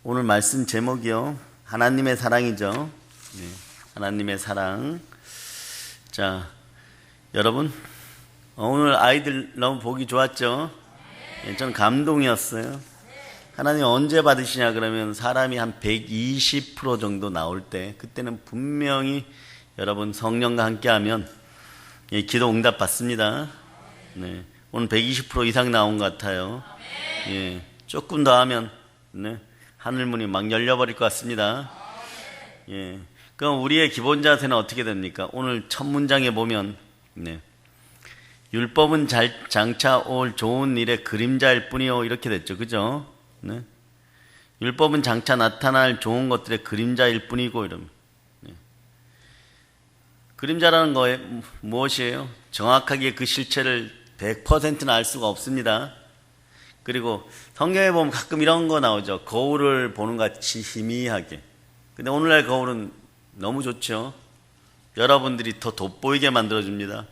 오늘 말씀 제목이요. 하나님의 사랑이죠. 네, 하나님의 사랑. 자, 여러분, 오늘 아이들 너무 보기 좋았죠? 네, 전 감동이었어요. 하나님 언제 받으시냐 그러면 사람이 한 120% 정도 나올 때, 그때는 분명히 여러분 성령과 함께하면 기도 응답 받습니다. 네, 오늘 120% 이상 나온 것 같아요. 예, 조금 더 하면 하늘문이 막 열려버릴 것 같습니다. 예, 그럼 우리의 기본 자세는 어떻게 됩니까? 오늘 첫 문장에 보면 율법은 장차 올 좋은 일의 그림자일 뿐이요, 이렇게 됐죠. 그죠? 네. 율법은 장차 나타날 좋은 것들의 그림자일 뿐이고 이러면 그림자라는 거에 무엇이에요? 정확하게 그 실체를 100%는 알 수가 없습니다. 그리고 성경에 보면 가끔 이런 거 나오죠. 거울을 보는 것 같이 희미하게. 근데 오늘날 거울은 너무 좋죠. 여러분들이 더 돋보이게 만들어줍니다.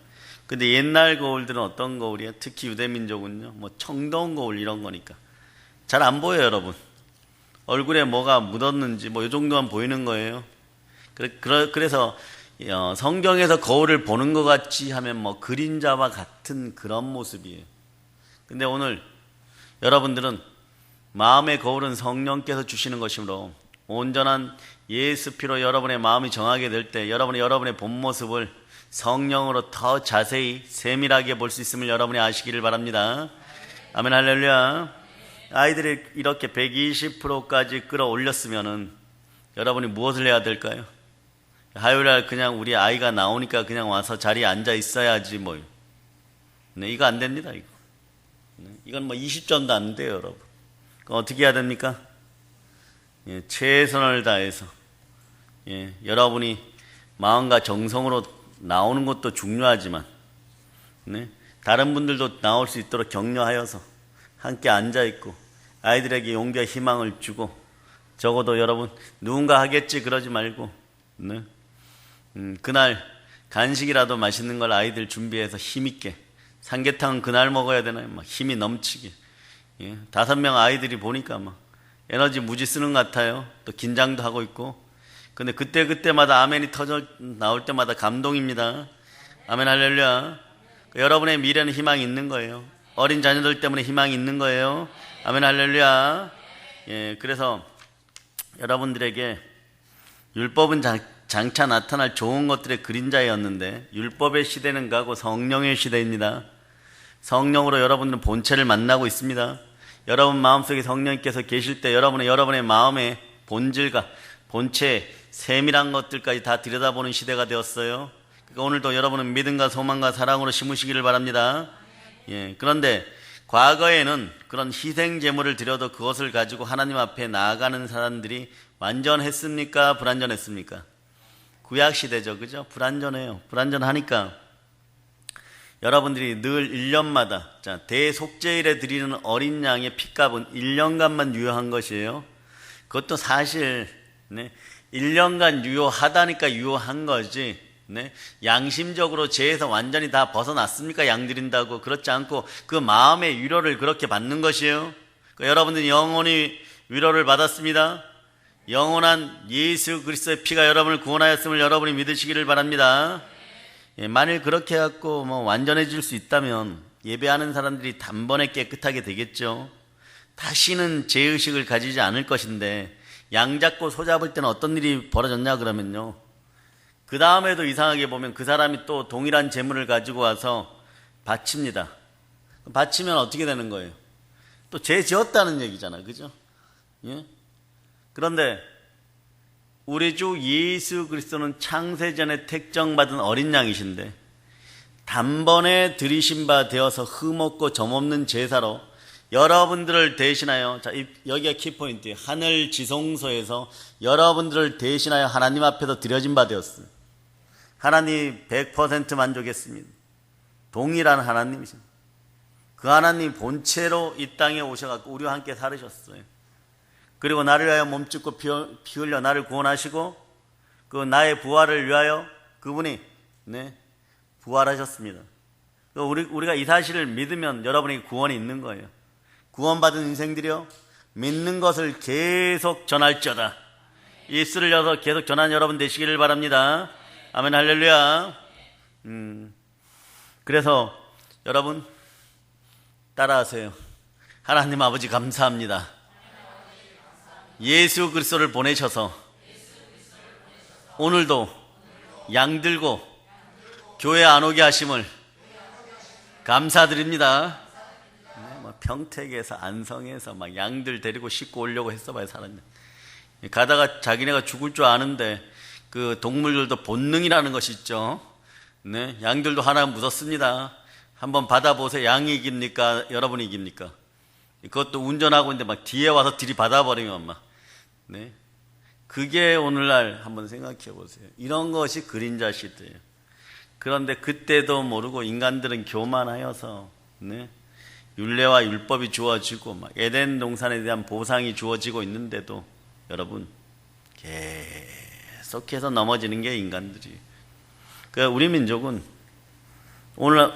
근데 옛날 거울들은 어떤 거울이에요? 특히 유대민족은요, 뭐 청동 거울 이런 거니까 잘 안 보여요, 여러분. 얼굴에 뭐가 묻었는지 뭐 이 정도만 보이는 거예요. 그래서 성경에서 거울을 보는 것 같이 하면 뭐 그림자와 같은 그런 모습이에요. 근데 오늘 여러분들은 마음의 거울은 성령께서 주시는 것이므로 온전한 예수 피로 여러분의 마음이 정하게 될 때 여러분의 본 모습을 성령으로 더 자세히 세밀하게 볼 수 있음을 여러분이 아시기를 바랍니다. 아멘, 할렐루야. 아이들이 이렇게 120%까지 끌어올렸으면은 여러분이 무엇을 해야 될까요? 화요일날 그냥 우리 아이가 나오니까 그냥 와서 자리에 앉아 있어야지 뭐. 네, 이거 안 됩니다, 이거. 이건 뭐 20점도 안 돼요, 여러분. 그럼 어떻게 해야 됩니까? 최선을 다해서 여러분이 마음과 정성으로 나오는 것도 중요하지만 다른 분들도 나올 수 있도록 격려하여서 함께 앉아있고 아이들에게 용기와 희망을 주고, 적어도 여러분 누군가 하겠지 그러지 말고 그날 간식이라도 맛있는 걸 아이들 준비해서 힘있게, 삼계탕은 그날 먹어야 되나요? 막 힘이 넘치게. 5명 아이들이 보니까 막 에너지 무지 쓰는 것 같아요. 또 긴장도 하고 있고. 근데 그때마다 아멘이 터져 나올 때마다 감동입니다. 아멘, 할렐루야. 여러분의 미래는 희망이 있는 거예요. 어린 자녀들 때문에 희망이 있는 거예요. 아멘, 할렐루야. 그래서 여러분들에게 율법은 장차 나타날 좋은 것들의 그림자였는데 율법의 시대는 가고 성령의 시대입니다. 성령으로 여러분들은 본체를 만나고 있습니다. 여러분 마음속에 성령께서 계실 때 여러분의 마음의 본질과 본체의 세밀한 것들까지 다 들여다보는 시대가 되었어요. 그러니까 오늘도 여러분은 믿음과 소망과 사랑으로 심으시기를 바랍니다. 그런데 과거에는 그런 희생 제물을 드려도 그것을 가지고 하나님 앞에 나아가는 사람들이 완전했습니까? 불완전했습니까? 구약 시대죠, 그죠? 불완전해요. 불완전하니까 여러분들이 늘 1년마다 대속죄일에 드리는 어린 양의 핏값은 1년간만 유효한 것이에요. 그것도 사실 1년간 유효하다니까 유효한 거지, 양심적으로 죄에서 완전히 다 벗어났습니까? 양 드린다고. 그렇지 않고 그 마음의 위로를 그렇게 받는 것이에요. 그러니까 여러분들이 영원히 위로를 받았습니다. 영원한 예수 그리스도의 피가 여러분을 구원하였음을 여러분이 믿으시기를 바랍니다. 만일 그렇게 해갖고 완전해질 수 있다면 예배하는 사람들이 단번에 깨끗하게 되겠죠. 다시는 죄의식을 가지지 않을 것인데, 양 잡고 소 잡을 때는 어떤 일이 벌어졌냐 그러면요, 그 다음에도 이상하게 보면 그 사람이 또 동일한 재물을 가지고 와서 바칩니다. 바치면 어떻게 되는 거예요? 또 죄 지었다는 얘기잖아요, 그죠? 그런데 우리 주 예수 그리스도는 창세전에 택정받은 어린 양이신데 단번에 들이신 바 되어서 흠없고 점없는 제사로 여러분들을 대신하여, 여기가 키포인트예요. 하늘 지성소에서 여러분들을 대신하여 하나님 앞에서 드려진 바 되었어요. 하나님 100% 만족했습니다. 동일한 하나님이십니다. 그 하나님 본체로 이 땅에 오셔서 우리와 함께 살으셨어요. 그리고 나를 위하여 몸짓고 피 흘려 나를 구원하시고 그 나의 부활을 위하여 그분이 부활하셨습니다. 우리가 이 사실을 믿으면 여러분에게 구원이 있는 거예요. 구원받은 인생들이요, 믿는 것을 계속 전할지어다. 입술을 열어서 계속 전하는 여러분 되시기를 바랍니다. 아멘, 할렐루야. 그래서 여러분 따라하세요. 하나님 아버지 감사합니다. 예수 그리스도를 보내셔서 오늘도 양들고 교회 안 오게 하심을 감사드립니다. 평택에서 안성에서 막 양들 데리고 싣고 오려고 했어봐요. 사람들 가다가 자기네가 죽을 줄 아는데 그 동물들도 본능이라는 것이 있죠. 네, 양들도 하나 무섭습니다. 한번 받아보세요. 양이 이깁니까? 여러분이 이깁니까? 그것도 운전하고 있는데 막 뒤에 와서 들이받아버리면 막 네, 그게 오늘날 한번 생각해 보세요. 이런 것이 그림자 시대예요. 그런데 그때도 모르고 인간들은 교만하여서 네, 율례와 율법이 주어지고 막 에덴 동산에 대한 보상이 주어지고 있는데도 여러분 계속해서 넘어지는 게 인간들이에요. 그러니까 우리 민족은 오늘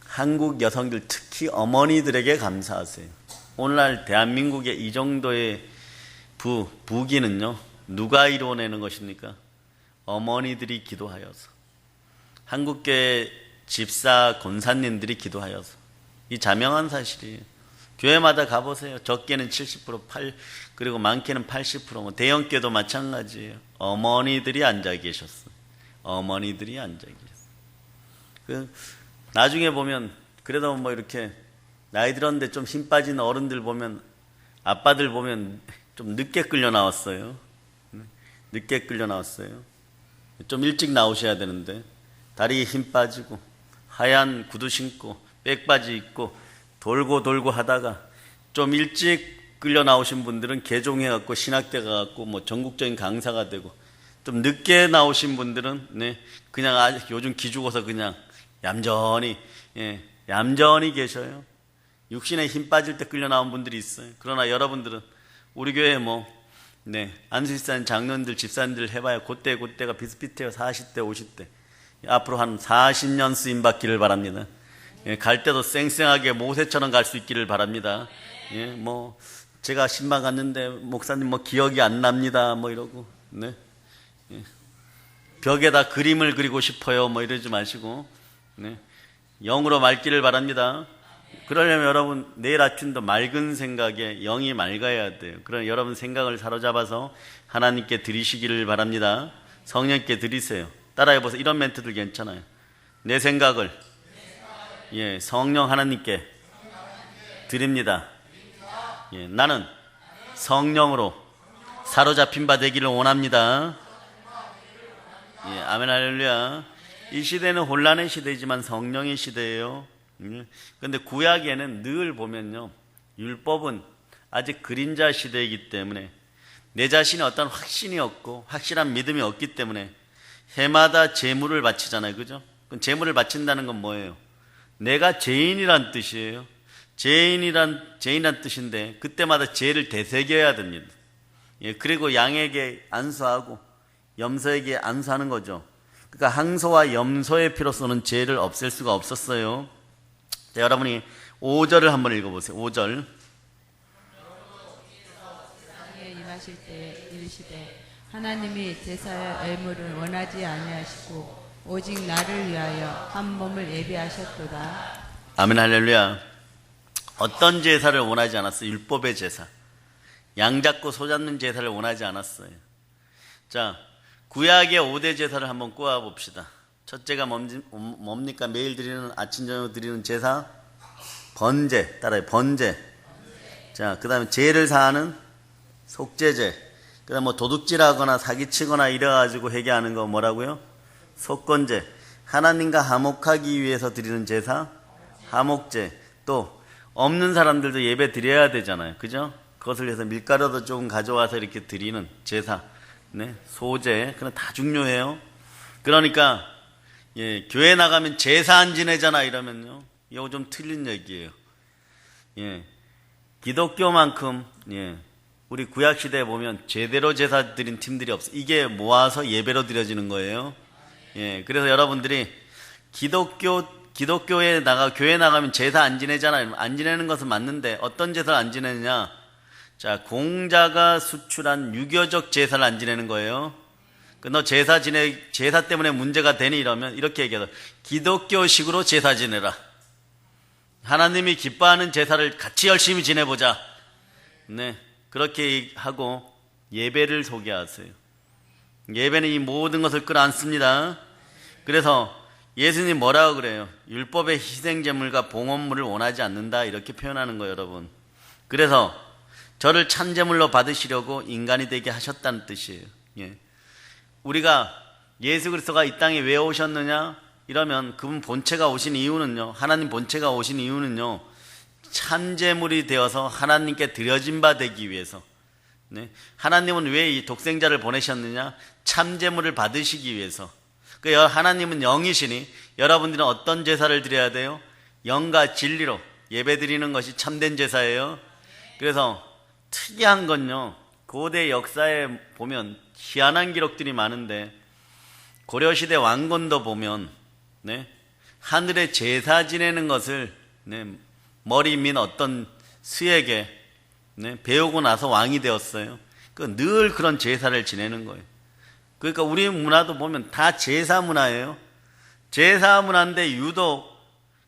한국 여성들 특히 어머니들에게 감사하세요. 오늘날 대한민국의 이 정도의 부귀는요 누가 이루어내는 것입니까? 어머니들이 기도하여서, 한국교회 집사 권사님들이 기도하여서. 이 자명한 사실이에요. 교회마다 가보세요. 적게는 70%, 그리고 많게는 80%, 뭐 대형교회도 마찬가지예요. 어머니들이 앉아 계셨어요. 어머니들이 앉아 계셨어요. 나중에 보면 그래도 뭐 이렇게 나이 들었는데 좀 힘 빠진 어른들 보면, 아빠들 보면 좀 늦게 끌려 나왔어요. 늦게 끌려 나왔어요. 좀 일찍 나오셔야 되는데 다리에 힘 빠지고 하얀 구두 신고 백바지 입고 돌고 하다가 좀 일찍 끌려 나오신 분들은 개종해갖고 신학대 가갖고 뭐 전국적인 강사가 되고, 좀 늦게 나오신 분들은 네, 그냥 요즘 기죽어서 그냥 얌전히 얌전히 계셔요. 육신에 힘 빠질 때 끌려 나온 분들이 있어요. 그러나 여러분들은 우리 교회 안수집사님, 장로님들, 집사님들 해봐야 그때가 비슷비슷해요. 40대, 50대. 앞으로 한 40년 쓰임 받기를 바랍니다. 갈 때도 쌩쌩하게 모세처럼 갈 수 있기를 바랍니다. 제가 신방 갔는데 목사님 기억이 안 납니다. 이러고, 벽에다 그림을 그리고 싶어요. 이러지 마시고, 영으로 맑기를 바랍니다. 그러려면 여러분 내일 아침도 맑은 생각에 영이 맑아야 돼요. 그러나 여러분 생각을 사로잡아서 하나님께 드리시기를 바랍니다. 성령께 드리세요. 따라해보세요. 이런 멘트들 괜찮아요. 내 생각을 성령 하나님께 드립니다. 나는 성령으로 사로잡힌 바 되기를 원합니다. 아멘, 할렐루야. 이 시대는 혼란의 시대이지만 성령의 시대예요. 그런데 구약에는 늘 보면요, 율법은 아직 그림자 시대이기 때문에 내 자신의 어떤 확신이 없고 확실한 믿음이 없기 때문에 해마다 제물을 바치잖아요. 그죠? 그럼 제물을 바친다는 건 뭐예요? 내가 죄인이란 뜻이에요. 죄인이란 뜻인데 그때마다 죄를 되새겨야 됩니다. 그리고 양에게 안수하고 염소에게 안수하는 거죠. 그러니까 항소와 염소의 피로서는 죄를 없앨 수가 없었어요. 자, 여러분이 5절을 한번 읽어보세요. 5절. 세상에 임하실 때 이르시되 하나님이 제사의 의무를 원하지 아니하시고 오직 나를 위하여 한 몸을 예비하셨도다. 아멘, 할렐루야. 어떤 제사를 원하지 않았어요? 율법의 제사. 양 잡고 소 잡는 제사를 원하지 않았어요. 자, 구약의 5대 제사를 한번 꼬아봅시다. 첫째가 뭡니까? 매일 드리는, 아침 저녁 드리는 제사? 번제. 따라해, 번제. 자, 그 다음에 죄를 사하는 속죄제. 그 다음에 도둑질하거나 사기치거나 이래가지고 회개하는 거 뭐라고요? 속건제. 하나님과 화목하기 위해서 드리는 제사? 화목제. 또 없는 사람들도 예배 드려야 되잖아요. 그죠? 그것을 위해서 밀가루도 조금 가져와서 이렇게 드리는 제사. 소제. 그건 다 중요해요. 그러니까 교회 나가면 제사 안 지내잖아 이러면요, 이거 좀 틀린 얘기예요. 기독교만큼 우리 구약시대에 보면 제대로 제사 드린 팀들이 없어요. 이게 모아서 예배로 드려지는 거예요. 그래서 여러분들이 기독교에 교회 나가면 제사 안 지내잖아요. 안 지내는 것은 맞는데 어떤 제사를 안 지내느냐? 자, 공자가 수출한 유교적 제사를 안 지내는 거예요. 너 제사 때문에 문제가 되니 이러면 이렇게 얘기하죠. 기독교식으로 제사 지내라. 하나님이 기뻐하는 제사를 같이 열심히 지내보자. 네, 그렇게 하고 예배를 소개하세요. 예배는 이 모든 것을 끌어안습니다. 그래서 예수님 뭐라고 그래요? 율법의 희생제물과 봉헌물을 원하지 않는다, 이렇게 표현하는 거예요, 여러분. 그래서 저를 참제물로 받으시려고 인간이 되게 하셨다는 뜻이에요. 예. 우리가 예수 그리스도가 이 땅에 왜 오셨느냐? 이러면 그분 본체가 오신 이유는요, 하나님 본체가 오신 이유는요, 참제물이 되어서 하나님께 드려진 바 되기 위해서. 네. 하나님은 왜 이 독생자를 보내셨느냐? 참제물을 받으시기 위해서. 하나님은 영이시니 여러분들은 어떤 제사를 드려야 돼요? 영과 진리로 예배드리는 것이 참된 제사예요. 그래서 특이한 건요, 고대 역사에 보면 희한한 기록들이 많은데, 고려시대 왕건도 보면 네, 하늘에 제사 지내는 것을 네, 머리 민 어떤 스에게 네, 배우고 나서 왕이 되었어요. 늘 그런 제사를 지내는 거예요. 그러니까 우리 문화도 보면 다 제사 문화예요. 제사 문화인데 유독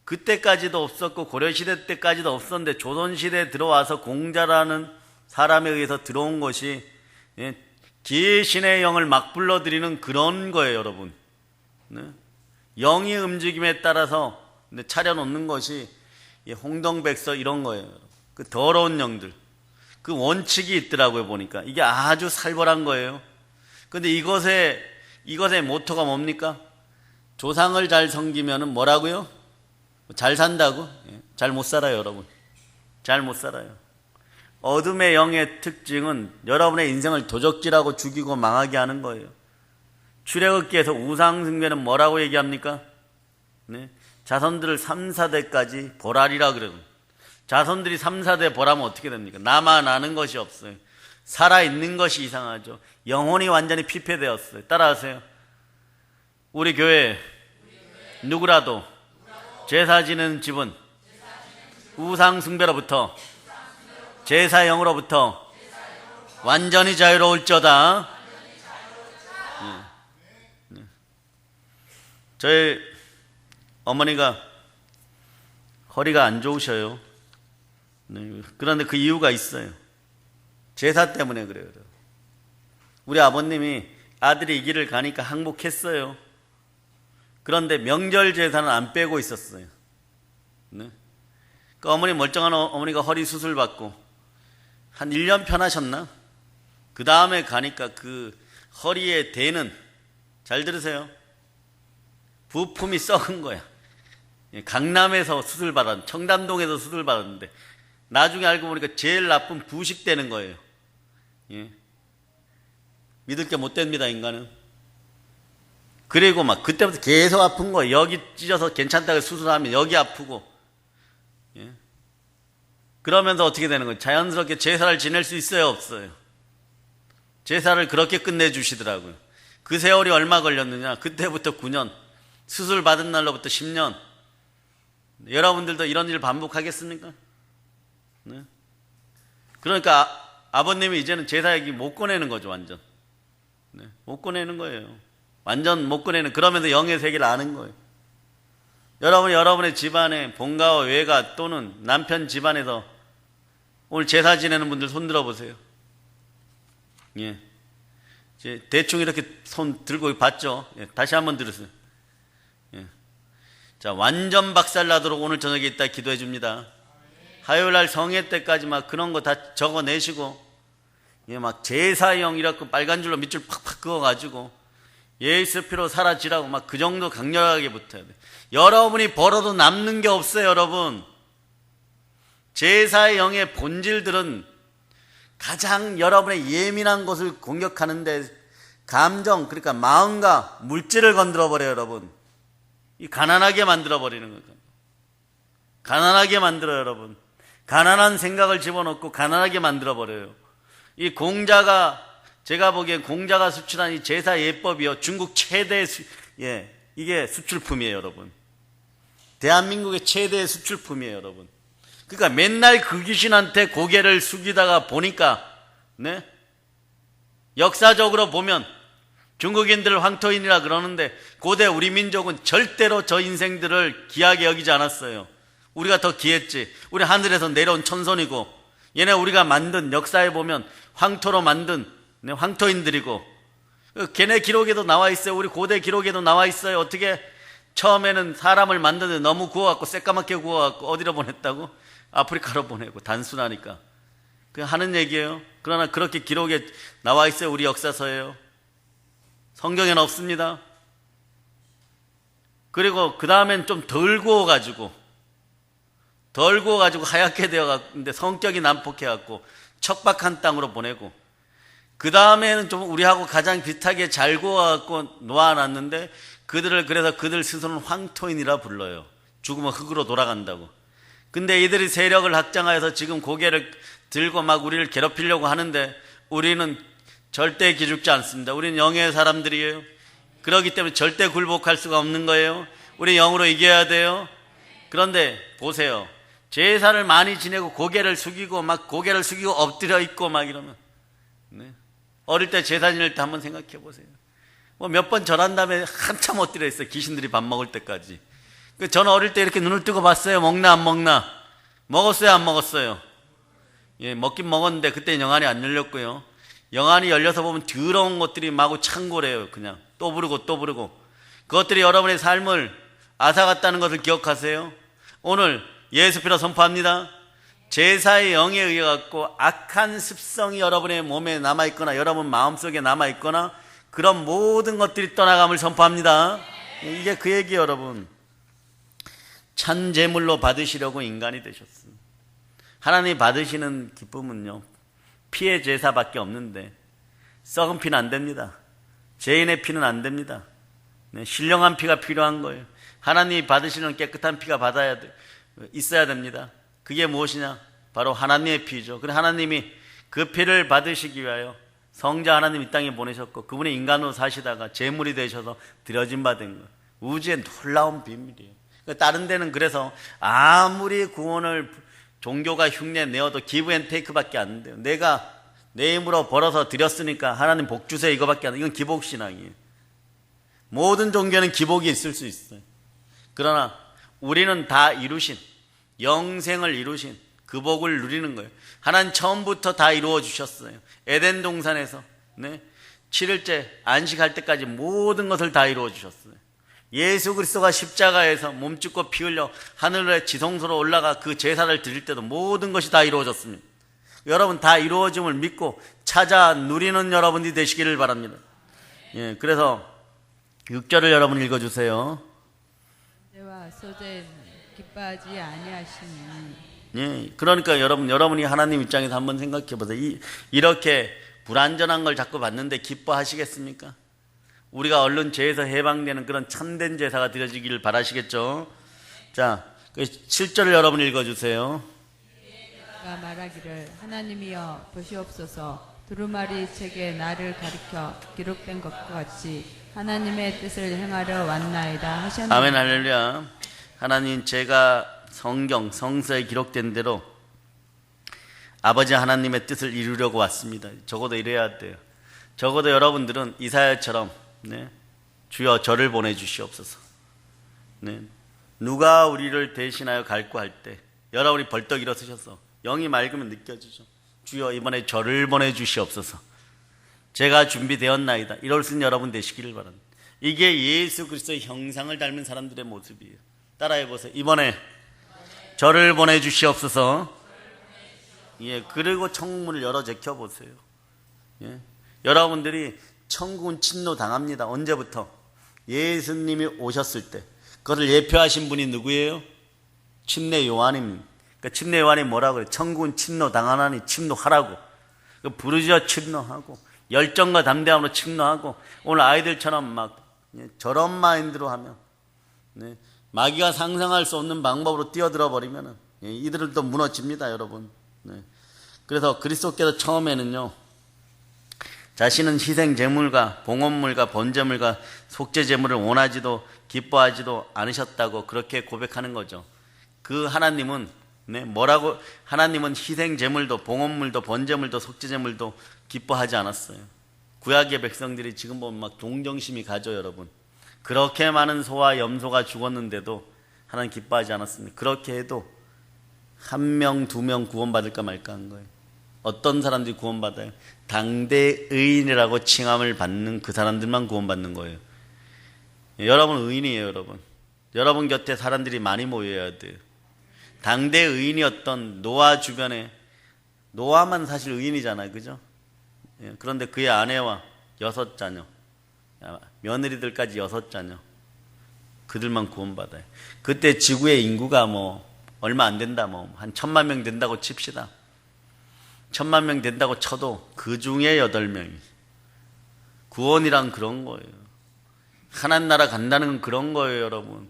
그때까지도 없었고 고려시대 때까지도 없었는데 조선시대에 들어와서 공자라는 사람에 의해서 들어온 것이 귀신의 영을 막 불러들이는 그런 거예요, 여러분. 네? 영의 움직임에 따라서 차려놓는 것이 홍동백서 이런 거예요. 그 더러운 영들. 그 원칙이 있더라고요, 보니까. 이게 아주 살벌한 거예요. 근데 이것의 모토가 뭡니까? 조상을 잘 섬기면은 뭐라고요? 잘 산다고? 잘 못 살아요, 여러분. 잘 못 살아요. 어둠의 영의 특징은 여러분의 인생을 도적질하고 죽이고 망하게 하는 거예요. 출애굽기에서 우상숭배는 뭐라고 얘기합니까? 네? 자손들을 3, 4대까지 보라리라 그래요. 자손들이 3, 4대 보라면 어떻게 됩니까? 나만 아는 것이 없어요. 살아있는 것이 이상하죠. 영혼이 완전히 피폐되었어요. 따라하세요. 우리 교회 누구라도 제사 지는 집은 우상숭배로부터 제사영으로부터 완전히 자유로울지어다. 네. 저희 어머니가 허리가 안 좋으셔요. 네. 그런데 그 이유가 있어요. 제사 때문에 그래요. 우리 아버님이 아들이 이 길을 가니까 항복했어요. 그런데 명절 제사는 안 빼고 있었어요. 네. 그 어머니, 멀쩡한 어머니가 허리 수술 받고 한 1년 편하셨나? 그 다음에 가니까 그 허리에 대는, 잘 들으세요, 부품이 썩은 거야. 강남에서 수술 받았는데, 청담동에서 수술 받았는데 나중에 알고 보니까 제일 나쁜 부식되는 거예요. 예. 믿을 게 못 됩니다, 인간은. 그리고 막 그때부터 계속 아픈 거예요. 여기 찢어서 괜찮다고 수술하면 여기 아프고. 예. 그러면서 어떻게 되는 거예요? 자연스럽게 제사를 지낼 수 있어요, 없어요? 제사를 그렇게 끝내주시더라고요. 그 세월이 얼마 걸렸느냐? 그때부터 9년, 수술 받은 날로부터 10년. 여러분들도 이런 일 반복하겠습니까? 네? 그러니까 아버님이 이제는 제사 얘기 못 꺼내는 거죠, 완전. 네? 못 꺼내는 거예요. 완전 못 꺼내는, 그러면서 영의 세계를 아는 거예요. 여러분의 집안에 본가와 외가 또는 남편 집안에서 오늘 제사 지내는 분들 손 들어보세요. 예. 이제 대충 이렇게 손 들고 봤죠? 예. 다시 한번 들으세요. 예. 자, 완전 박살나도록 오늘 저녁에 있다 기도해 줍니다. 화요일날 성회 때까지 막 그런 거 다 적어내시고, 예, 막 제사형 이라고 빨간 줄로 밑줄 팍팍 그어가지고 예수 피로 사라지라고 막 그 정도 강력하게 붙어야 돼. 여러분이 벌어도 남는 게 없어요, 여러분. 제사의 영의 본질들은 가장 여러분의 예민한 것을 공격하는데, 감정, 그러니까 마음과 물질을 건드려 버려요, 여러분. 이 가난하게 만들어 버리는 거예요. 가난하게 만들어요, 여러분. 가난한 생각을 집어넣고 가난하게 만들어 버려요. 이 공자가, 제가 보기엔 공자가 수출한 이 제사 예법이요, 중국 최대 이게 수출품이에요, 여러분. 대한민국의 최대 수출품이에요, 여러분. 그러니까 맨날 그 귀신한테 고개를 숙이다가 보니까, 네? 역사적으로 보면 중국인들을 황토인이라 그러는데 고대 우리 민족은 절대로 저 인생들을 귀하게 여기지 않았어요. 우리가 더 귀했지. 우리 하늘에서 내려온 천손이고, 얘네 우리가 만든, 역사에 보면 황토로 만든 황토인들이고, 걔네 기록에도 나와 있어요. 우리 고대 기록에도 나와 있어요. 어떻게 처음에는 사람을 만드는데 너무 구워갖고 새까맣게 구워갖고 어디로 보냈다고? 아프리카로 보내고, 단순하니까. 그 하는 얘기예요. 그러나 그렇게 기록에 나와 있어요. 우리 역사서에요. 성경에는 없습니다. 그리고 그 다음엔 좀 덜 구워가지고 하얗게 되어갔는데 성격이 난폭해갖고 척박한 땅으로 보내고, 그 다음에는 좀 우리하고 가장 비슷하게 잘 구워갖고 놓아놨는데 그래서 그들 스스로는 황토인이라 불러요. 죽으면 흙으로 돌아간다고. 근데 이들이 세력을 확장하여서 지금 고개를 들고 막 우리를 괴롭히려고 하는데 우리는 절대 기죽지 않습니다. 우리는 영의 사람들이에요. 그렇기 때문에 절대 굴복할 수가 없는 거예요. 우리 영으로 이겨야 돼요. 그런데 보세요. 제사를 많이 지내고 고개를 숙이고 엎드려 있고 막 이러면, 네. 어릴 때 제사 지낼 때 한번 생각해 보세요. 뭐 몇 번 절한 다음에 한참 엎드려 있어요. 귀신들이 밥 먹을 때까지. 저는 어릴 때 이렇게 눈을 뜨고 봤어요. 먹나 안 먹나. 먹었어요 안 먹었어요? 예, 먹긴 먹었는데 그때 영안이 안 열렸고요. 영안이 열려서 보면 더러운 것들이 마구 창고래요. 그냥 또 부르고 그것들이 여러분의 삶을 앗아갔다는 것을 기억하세요. 오늘 예수피로 선포합니다. 제사의 영에 의해 갖고 악한 습성이 여러분의 몸에 남아있거나 여러분 마음속에 남아있거나 그런 모든 것들이 떠나감을 선포합니다. 이게 그 얘기예요. 여러분, 찬제물로 받으시려고 인간이 되셨어요. 하나님이 받으시는 기쁨은요, 피의 제사밖에 없는데 썩은 피는 안 됩니다. 죄인의 피는 안 됩니다. 네, 신령한 피가 필요한 거예요. 하나님이 받으시는 깨끗한 피가 있어야 됩니다. 그게 무엇이냐? 바로 하나님의 피죠. 그래서 하나님이 그 피를 받으시기 위하여 성자 하나님 이 땅에 보내셨고, 그분이 인간으로 사시다가 제물이 되셔서 드려진 바 된 거예요. 우주의 놀라운 비밀이에요. 다른 데는 그래서 아무리 구원을 종교가 흉내 내어도 기브 앤 테이크밖에 안 돼요. 내가 내 힘으로 벌어서 드렸으니까 하나님 복 주세요 이거밖에 안 돼요. 이건 기복신앙이에요. 모든 종교는 기복이 있을 수 있어요. 그러나 우리는 다 이루신, 영생을 이루신 그 복을 누리는 거예요. 하나님 처음부터 다 이루어 주셨어요. 에덴 동산에서 7일째 안식할 때까지 모든 것을 다 이루어 주셨어요. 예수 그리스도가 십자가에서 몸짓고 피 흘려 하늘의 지성소로 올라가 그 제사를 드릴 때도 모든 것이 다 이루어졌습니다. 여러분, 다 이루어짐을 믿고 찾아 누리는 여러분이 되시기를 바랍니다. 예, 그래서 6절을 여러분 읽어주세요. 때와 소재는 기뻐하지 아니하시니. 예, 그러니까 여러분이 하나님 입장에서 한번 생각해 보세요. 이렇게 불완전한 걸 자꾸 받는데 기뻐하시겠습니까? 우리가 얼른 죄에서 해방되는 그런 참된 제사가 드려지기를 바라시겠죠? 자, 7절을 여러분 읽어주세요. 그가 말하기를 하나님이여 보시옵소서, 두루마리 책에 나를 가리켜 기록된 것과 같이 하나님의 뜻을 행하려 왔나이다 하셨나이다. 아멘 할렐루야. 하나님, 제가 성서에 기록된 대로 아버지 하나님의 뜻을 이루려고 왔습니다. 적어도 이래야 돼요. 적어도 여러분들은 이사야처럼 주여 저를 보내주시옵소서. 누가 우리를 대신하여 갈고 할 때 여러분이 벌떡 일어서셔서 영이 맑으면 느껴지죠. 주여 이번에 저를 보내주시옵소서. 제가 준비되었나이다. 이럴 수 있는 여러분 되시기를 바랍니다. 이게 예수 그리스도의 형상을 닮은 사람들의 모습이에요. 따라해보세요. 이번에 저를 보내주시옵소서. 예, 그리고 청문을 열어 제껴보세요. 예, 여러분들이 천국은 침노 당합니다. 언제부터? 예수님이 오셨을 때. 그것을 예표하신 분이 누구예요? 침례 요한입니다. 그러니까 침례 요한이 뭐라고 그래요? 천국은 침노 당하나니 침노하라고. 부르짖어 침노하고 열정과 담대함으로 침노하고, 오늘 아이들처럼 막 저런 마인드로 하면 마귀가 상상할 수 없는 방법으로 뛰어들어 버리면 이들은 또 무너집니다, 여러분. 그래서 그리스도께서 처음에는요, 자신은 희생 제물과 봉헌물과 번제물과 속죄 제물을 원하지도 기뻐하지도 않으셨다고 그렇게 고백하는 거죠. 그 하나님은 네, 뭐라고 하나님은 희생 제물도 봉헌물도 번제물도 속죄제물도 기뻐하지 않았어요. 구약의 백성들이 지금 보면 막 동정심이 가죠, 여러분. 그렇게 많은 소와 염소가 죽었는데도 하나님 기뻐하지 않았습니다. 그렇게 해도 1명, 2명 구원받을까 말까 한 거예요. 어떤 사람들이 구원받아요? 당대 의인이라고 칭함을 받는 그 사람들만 구원받는 거예요. 여러분 의인이에요, 여러분. 여러분 곁에 사람들이 많이 모여야 돼요. 당대 의인이었던 노아 주변에, 노아만 사실 의인이잖아요, 그죠? 그런데 그의 아내와 6자녀, 며느리들까지 6자녀, 그들만 구원받아요. 그때 지구의 인구가 얼마 안 된다, 한 1000만 명 된다고 칩시다. 1000만 명 된다고 쳐도 그 중에 8명이. 구원이란 그런 거예요. 하나님 나라 간다는 건 그런 거예요, 여러분.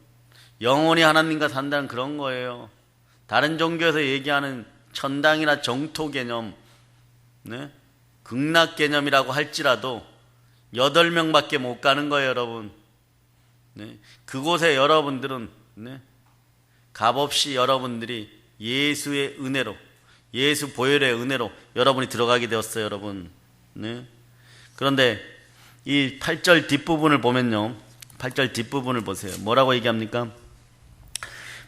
영원히 하나님과 산다는 그런 거예요. 다른 종교에서 얘기하는 천당이나 정토 개념, 네? 극락 개념이라고 할지라도 8명밖에 못 가는 거예요, 여러분. 네? 그곳에 여러분들은 값없이 여러분들이 예수의 은혜로, 예수 보혈의 은혜로 여러분이 들어가게 되었어요, 여러분. 네? 그런데 이 8절 뒷부분을 보면요, 8절 뒷부분을 보세요. 뭐라고 얘기합니까?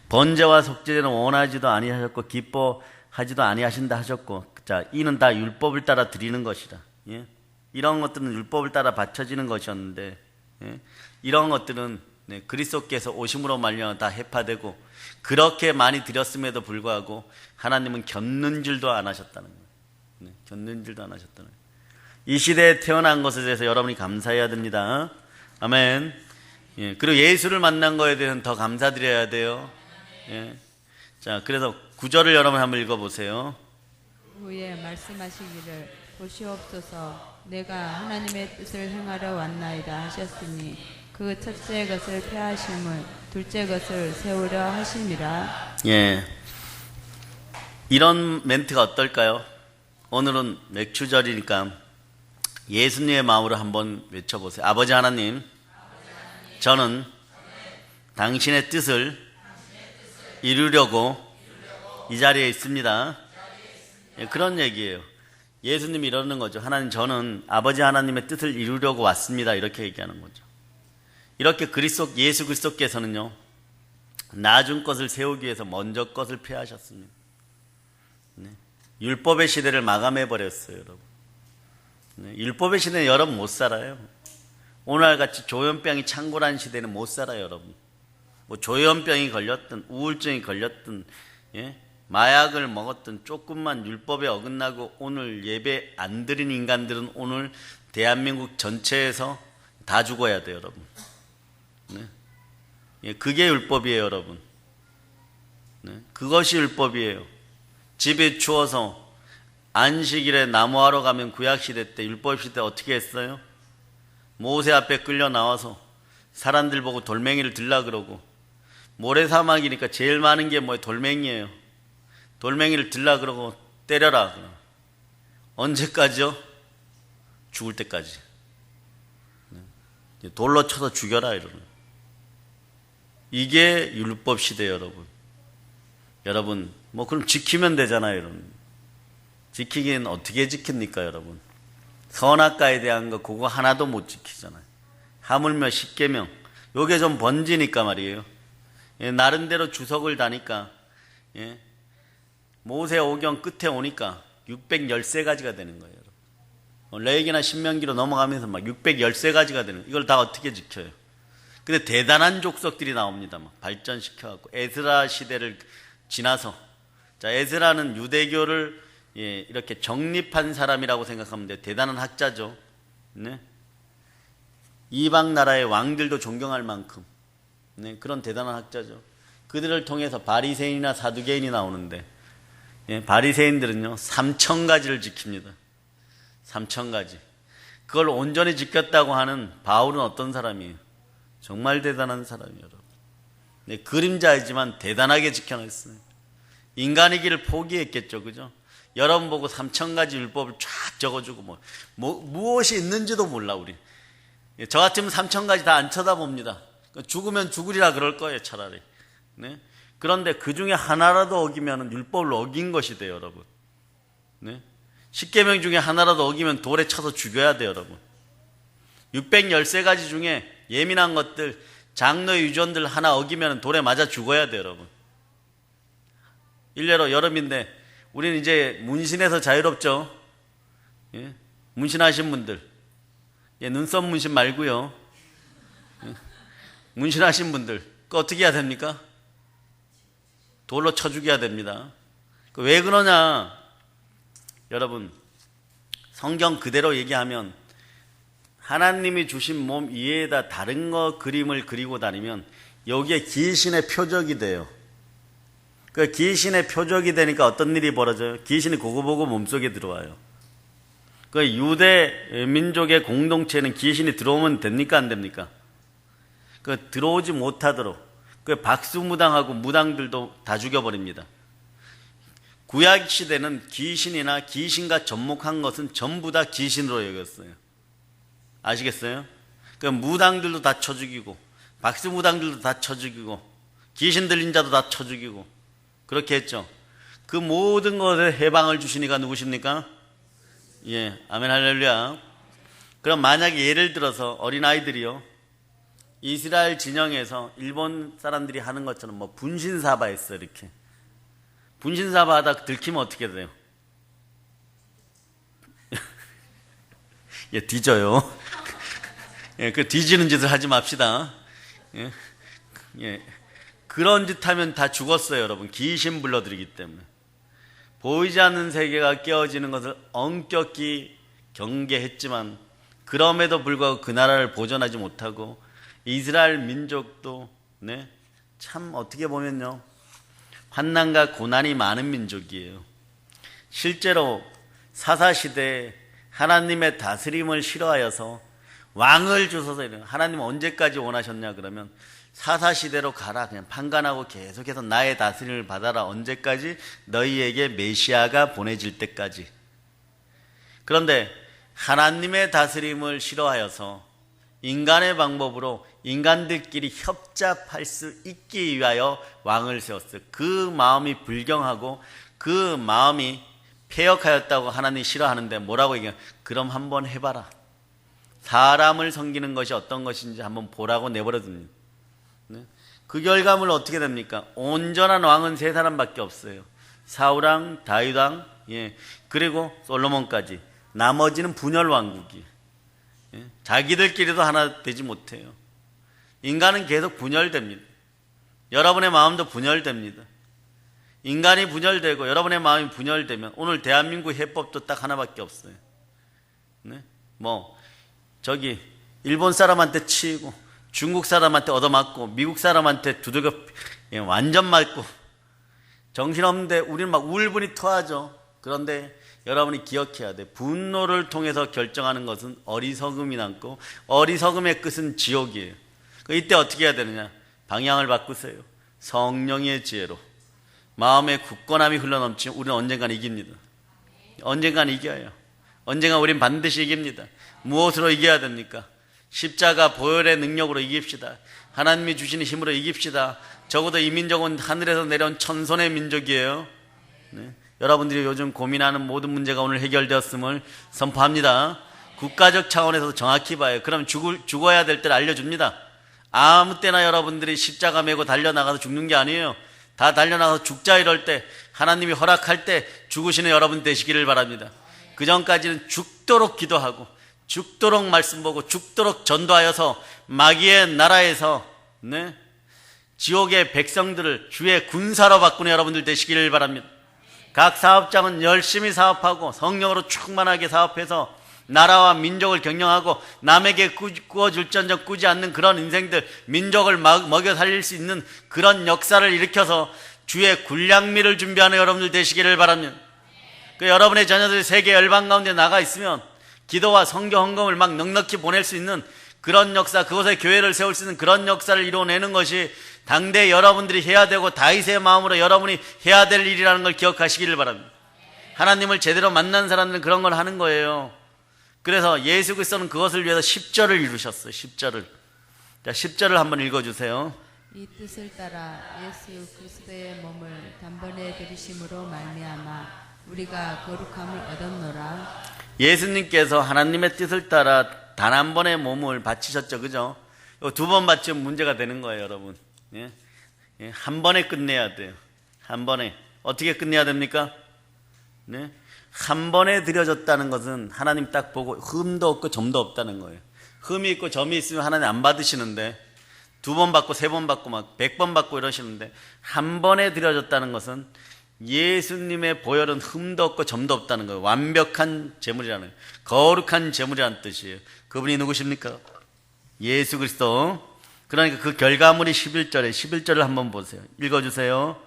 번제와 속죄제는 원하지도 아니하셨고 기뻐하지도 아니하신다 하셨고, 자, 이는 다 율법을 따라 드리는 것이라. 예? 이런 것들은 율법을 따라 바쳐지는 것이었는데, 예? 이런 것들은 그리스도께서 오심으로 말미암아 다 해파되고 그렇게 많이 드렸음에도 불구하고 하나님은 겪는 줄도 안 하셨다는 거예요. 겪는 줄도 안 하셨다는 거예요. 이 시대에 태어난 것에 대해서 여러분이 감사해야 됩니다. 아멘. 예, 그리고 예수를 만난 거에 대해서는 더 감사드려야 돼요. 예. 자, 그래서 9절을 여러분 한번 읽어보세요. 후에 말씀하시기를 보시옵소서 내가 하나님의 뜻을 행하러 왔나이다 하셨으니 그 첫째 것을 폐하심을 둘째 것을 세우려 하심이라. 예, 이런 멘트가 어떨까요? 오늘은 맥주절이니까 예수님의 마음으로 한번 외쳐보세요. 아버지 하나님, 저는 당신의 뜻을 이루려고 이 자리에 있습니다. 예, 그런 얘기예요. 예수님이 이러는 거죠. 하나님, 저는 아버지 하나님의 뜻을 이루려고 왔습니다. 이렇게 얘기하는 거죠. 이렇게 예수 그리스도께서는요, 나중 것을 세우기 위해서 먼저 것을 폐하셨습니다. 네. 율법의 시대를 마감해버렸어요, 여러분. 네. 율법의 시대는 여러분 못 살아요. 오늘같이 조현병이 창궐한 시대는 못 살아요, 여러분. 조현병이 걸렸든 우울증이 걸렸든, 예? 마약을 먹었든 조금만 율법에 어긋나고 오늘 예배 안 드린 인간들은 오늘 대한민국 전체에서 다 죽어야 돼요, 여러분. 네. 예, 그게 율법이에요, 여러분. 네. 그것이 율법이에요. 집에 추워서 안식일에 나무하러 가면 구약시대 때, 율법시대 어떻게 했어요? 모세 앞에 끌려 나와서 사람들 보고 돌멩이를 들라 그러고, 모래사막이니까 제일 많은 게 돌멩이에요. 돌멩이를 들라 그러고 때려라. 언제까지요? 죽을 때까지. 돌로 쳐서 죽여라 이러는. 이게 율법 시대예요, 여러분. 여러분, 그럼 지키면 되잖아요, 여러분. 지키긴 어떻게 지킵니까, 여러분? 선악과에 대한 거 그거 하나도 못 지키잖아요. 하물며 10계명. 요게 좀 번지니까 말이에요. 예, 나름대로 주석을 다니까, 예, 모세 오경 끝에 오니까 613가지가 되는 거예요. 레위기나 신명기로 넘어가면서 막 613가지가 되는 거예요. 이걸 다 어떻게 지켜요? 근데 대단한 족속들이 나옵니다. 막 발전시켜갖고 에스라 시대를 지나서, 자, 에스라는 유대교를 이렇게 정립한 사람이라고 생각하면 돼요. 대단한 학자죠. 네? 이방 나라의 왕들도 존경할 만큼, 네, 그런 대단한 학자죠. 그들을 통해서 바리새인이나 사두개인이 나오는데, 바리새인들은요 3000가지를 지킵니다. 3000가지. 그걸 온전히 지켰다고 하는 바울은 어떤 사람이에요? 정말 대단한 사람이에요, 여러분. 네, 그림자이지만 대단하게 지켜냈어요. 인간의 길을 포기했겠죠, 그죠? 여러분 보고 3000가지 율법을 쫙 적어주고 무엇이 있는지도 몰라, 우리. 저 같으면 3000가지 다 안 쳐다봅니다. 죽으면 죽으리라 그럴 거예요, 차라리. 네? 그런데 그 중에 하나라도 어기면 율법을 어긴 것이 돼요, 여러분. 네? 10계명 중에 하나라도 어기면 돌에 쳐서 죽여야 돼요, 여러분. 613가지 중에 예민한 것들, 장로의 유전들 하나 어기면 돌에 맞아 죽어야 돼요, 여러분. 일례로 여름인데 우리는 이제 문신에서 자유롭죠. 예? 문신하신 분들, 예, 눈썹 문신 말고요. 예? 문신하신 분들, 그 어떻게 해야 됩니까? 돌로 쳐 죽여야 됩니다. 왜 그러냐? 여러분, 성경 그대로 얘기하면 하나님이 주신 몸 위에다 다른 거 그림을 그리고 다니면 여기에 귀신의 표적이 돼요. 그 귀신의 표적이 되니까 어떤 일이 벌어져요? 귀신이 그거 보고 몸속에 들어와요. 그 유대 민족의 공동체는 귀신이 들어오면 됩니까? 안 됩니까? 그 들어오지 못하도록 그 박수무당하고 무당들도 다 죽여버립니다. 구약 시대는 귀신이나 귀신과 접목한 것은 전부 다 귀신으로 여겼어요. 아시겠어요? 그 무당들도 다 쳐 죽이고 박수무당들도 다 쳐 죽이고 귀신 들린 자도 다 쳐 죽이고 그렇게 했죠. 그 모든 것에 해방을 주시니까 누구십니까? 예, 아멘 할렐루야. 그럼 만약에 예를 들어서 어린아이들이요, 이스라엘 진영에서 일본 사람들이 하는 것처럼 뭐 분신사바 했어, 이렇게. 분신사바 하다 들키면 어떻게 돼요? 예, 뒤져요. 예, 그 뒤지는 짓을 하지 맙시다. 예, 예. 그런 짓 하면 다 죽었어요, 여러분. 귀신 불러들이기 때문에. 보이지 않는 세계가 깨어지는 것을 엄격히 경계했지만 그럼에도 불구하고 그 나라를 보존하지 못하고 이스라엘 민족도 네, 참 어떻게 보면요, 환난과 고난이 많은 민족이에요. 실제로 사사시대에 하나님의 다스림을 싫어하여서 왕을 주셔서 하나님 언제까지 원하셨냐 그러면 사사시대로 가라, 그냥 판관하고 계속해서 나의 다스림을 받아라, 언제까지? 너희에게 메시아가 보내질 때까지. 그런데 하나님의 다스림을 싫어하여서 인간의 방법으로 인간들끼리 협잡할 수 있기 위하여 왕을 세웠어요. 그 마음이 불경하고 그 마음이 패역하였다고 하나님이 싫어하는데 뭐라고 얘기해요? 그럼 한번 해봐라. 사람을 섬기는 것이 어떤 것인지 한번 보라고 내버려둡니다. 그 결과물 어떻게 됩니까? 온전한 왕은 세 사람밖에 없어요. 사울왕, 다윗왕, 예, 그리고 솔로몬까지. 나머지는 분열 왕국이. 예, 자기들끼리도 하나 되지 못해요. 인간은 계속 분열됩니다. 여러분의 마음도 분열됩니다. 인간이 분열되고 여러분의 마음이 분열되면 오늘 대한민국 해법도 딱 하나밖에 없어요. 네? 저기 일본 사람한테 치이고 중국 사람한테 얻어맞고 미국 사람한테 두들겨 완전 맞고 정신없는데 우리는 막 울분이 토하죠. 그런데 여러분이 기억해야 돼. 분노를 통해서 결정하는 것은 어리석음이 남고 어리석음의 끝은 지옥이에요. 이때 어떻게 해야 되느냐? 방향을 바꾸세요. 성령의 지혜로 마음의 굳건함이 흘러넘치면 우리는 언젠간 이깁니다. 언젠간 이겨요. 언젠간 우린 반드시 이깁니다. 무엇으로 이겨야 됩니까? 십자가 보혈의 능력으로 이깁시다. 하나님이 주시는 힘으로 이깁시다. 적어도 이 민족은 하늘에서 내려온 천손의 민족이에요. 네. 여러분들이 요즘 고민하는 모든 문제가 오늘 해결되었음을 선포합니다. 국가적 차원에서 정확히 봐요. 그럼 죽어야 될 때를 알려줍니다. 아무 때나 여러분들이 십자가 메고 달려나가서 죽는 게 아니에요. 다 달려나가서 죽자 이럴 때 하나님이 허락할 때 죽으시는 여러분 되시기를 바랍니다. 그 전까지는 죽도록 기도하고 죽도록 말씀 보고 죽도록 전도하여서 마귀의 나라에서 네? 지옥의 백성들을 주의 군사로 바꾸는 여러분들 되시기를 바랍니다. 각 사업장은 열심히 사업하고 성령으로 충만하게 사업해서 나라와 민족을 경영하고 남에게 꾸어줄전적 꾸지 않는 그런 인생들, 민족을 먹여 살릴 수 있는 그런 역사를 일으켜서 주의 군량미를 준비하는 여러분들 되시기를 바랍니다. 그 여러분의 자녀들이 세계 열방 가운데 나가 있으면 기도와 성교 헌금을 막 넉넉히 보낼 수 있는 그런 역사, 그곳에 교회를 세울 수 있는 그런 역사를 이루어내는 것이 당대 여러분들이 해야 되고 다윗의 마음으로 여러분이 해야 될 일이라는 걸 기억하시기를 바랍니다. 하나님을 제대로 만난 사람들은 그런 걸 하는 거예요. 그래서 예수 그리스도는 그것을 위해서 10절을 이루셨어요. 10절을. 자, 10절을 한번 읽어주세요. 이 뜻을 따라 예수 그리스도의 몸을 단번에 들이심으로 말미암아 우리가 거룩함을 얻었노라. 예수님께서 하나님의 뜻을 따라 단 한 번의 몸을 바치셨죠, 그죠? 두 번 바치면 문제가 되는 거예요, 여러분. 예? 예, 한 번에 끝내야 돼요. 한 번에. 어떻게 끝내야 됩니까? 네? 한 번에 드려졌다는 것은 하나님 딱 보고 흠도 없고 점도 없다는 거예요. 흠이 있고 점이 있으면 하나님 안 받으시는데, 두 번 받고 세 번 받고 막 100번 받고 이러시는데, 한 번에 드려졌다는 것은 예수님의 보혈은 흠도 없고 점도 없다는 거예요. 완벽한 제물이라는 거예요. 거룩한 제물이라는 뜻이에요. 그분이 누구십니까? 예수 그리스도. 그러니까 그 결과물이 11절을 한번 보세요. 읽어주세요.